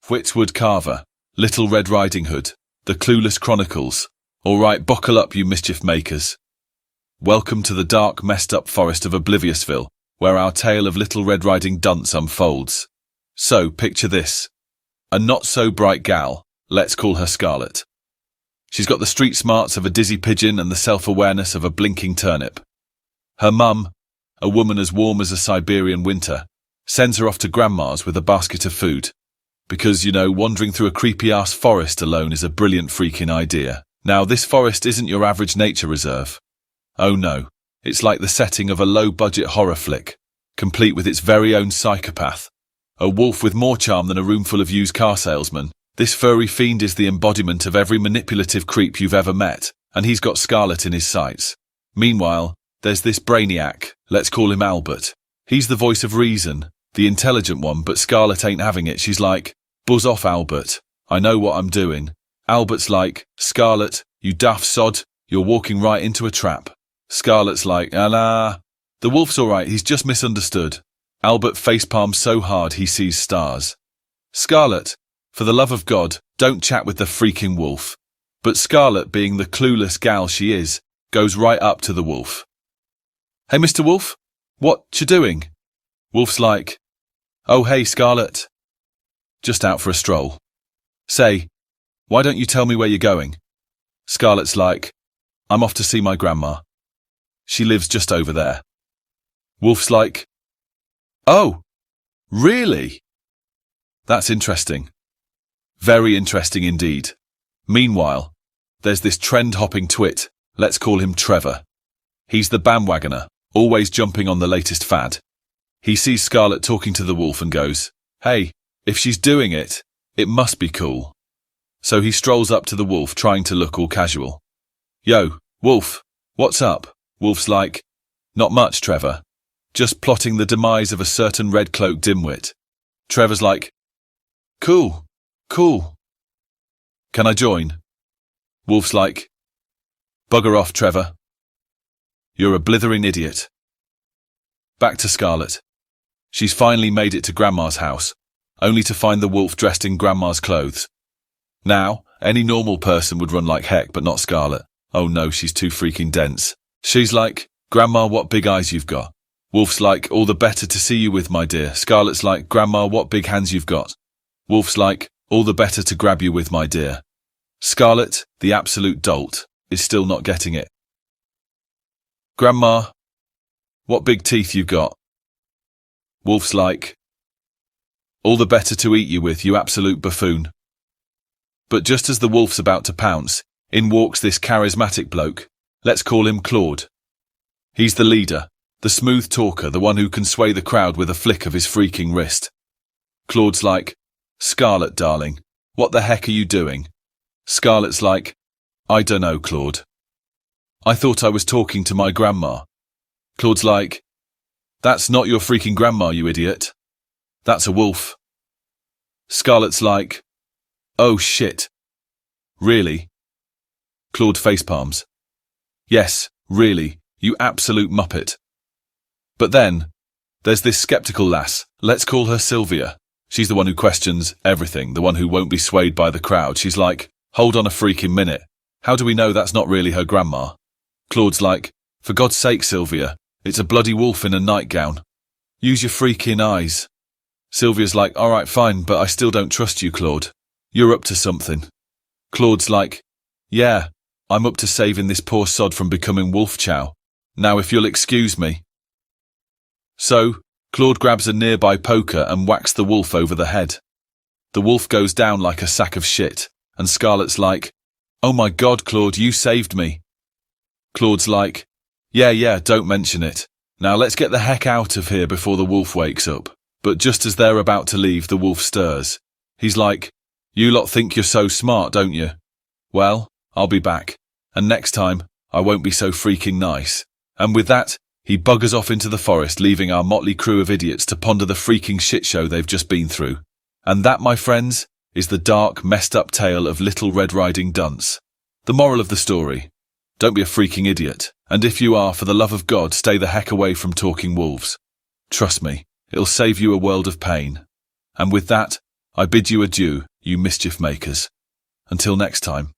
Whittward Carver, Little Red Riding Hood, the Clueless Chronicles. Alright, buckle up, you mischief makers. Welcome to the dark, messed up forest of Obliviousville, where our tale of Little Red Riding Dunce unfolds. So, picture this. A not-so-bright gal, let's call her Scarlet. She's got the street smarts of a dizzy pigeon and the self-awareness of a blinking turnip. Her mum, a woman as warm as a Siberian winter, sends her off to Grandma's with a basket of food. Because, wandering through a creepy-ass forest alone is a brilliant freaking idea. Now, this forest isn't your average nature reserve. Oh no, it's like the setting of a low-budget horror flick, complete with its very own psychopath. A wolf with more charm than a room full of used car salesmen. This furry fiend is the embodiment of every manipulative creep you've ever met, and he's got Scarlet in his sights. Meanwhile, there's this brainiac, let's call him Albert. He's the voice of reason, the intelligent one, but Scarlet ain't having it. She's like, "Buzz off, Albert. I know what I'm doing." Albert's like, "Scarlet, you daft sod, you're walking right into a trap." Scarlet's like, "Nah, the wolf's alright, he's just misunderstood." Albert facepalms so hard he sees stars. "Scarlet, for the love of God, don't chat with the freaking wolf." But Scarlet, being the clueless gal she is, goes right up to the wolf. "Hey, Mr. Wolf, what you doing?" Wolf's like, "Oh, hey, Scarlet. Just out for a stroll." "Say, why don't you tell me where you're going?" Scarlet's like, "I'm off to see my grandma. She lives just over there." Wolf's like, "Oh, really? That's interesting. Very interesting indeed." Meanwhile, there's this trend-hopping twit, let's call him Trevor. He's the bandwagoner, always jumping on the latest fad. He sees Scarlet talking to the wolf and goes, "Hey, if she's doing it, it must be cool." So he strolls up to the wolf trying to look all casual. "Yo, Wolf, what's up?" Wolf's like, "Not much, Trevor. Just plotting the demise of a certain red-cloaked dimwit." Trevor's like, Cool. Can I join?" Wolf's like, "Bugger off, Trevor. You're a blithering idiot." Back to Scarlet. She's finally made it to Grandma's house, only to find the wolf dressed in Grandma's clothes. Now, any normal person would run like heck, but not Scarlet. Oh no, she's too freaking dense. She's like, "Grandma, what big eyes you've got." Wolf's like, "All the better to see you with, my dear." Scarlet's like, "Grandma, what big hands you've got." Wolf's like, "All the better to grab you with, my dear." Scarlet, the absolute dolt, is still not getting it. "Grandma, what big teeth you got." Wolf's like, "All the better to eat you with, you absolute buffoon." But just as the wolf's about to pounce, in walks this charismatic bloke. Let's call him Claude. He's the leader, the smooth talker, the one who can sway the crowd with a flick of his freaking wrist. Claude's like, "Scarlet, darling, what the heck are you doing?" Scarlet's like, "I dunno, Claude. I thought I was talking to my grandma." Claude's like, "That's not your freaking grandma, you idiot. That's a wolf." Scarlet's like, "Oh shit. Really?" Claude facepalms. "Yes, really, you absolute muppet." But then, there's this skeptical lass, let's call her Sylvia. She's the one who questions everything, the one who won't be swayed by the crowd. She's like, "Hold on a freaking minute. How do we know that's not really her grandma?" Claude's like, "For God's sake, Sylvia, it's a bloody wolf in a nightgown. Use your freaking eyes." Sylvia's like, "Alright, fine, but I still don't trust you, Claude. You're up to something." Claude's like, "Yeah, I'm up to saving this poor sod from becoming wolf chow. Now if you'll excuse me." So, Claude grabs a nearby poker and whacks the wolf over the head. The wolf goes down like a sack of shit, and Scarlet's like, "Oh my God, Claude, you saved me." Claude's like, Yeah, don't mention it. Now let's get the heck out of here before the wolf wakes up." But just as they're about to leave, the wolf stirs. He's like, "You lot think you're so smart, don't you? Well, I'll be back. And next time, I won't be so freaking nice." And with that, he buggers off into the forest, leaving our motley crew of idiots to ponder the freaking shit show they've just been through. And that, my friends, is the dark, messed up tale of Little Red Riding Dunce. The moral of the story: don't be a freaking idiot. And if you are, for the love of God, stay the heck away from talking wolves. Trust me, it'll save you a world of pain. And with that, I bid you adieu, you mischief makers. Until next time.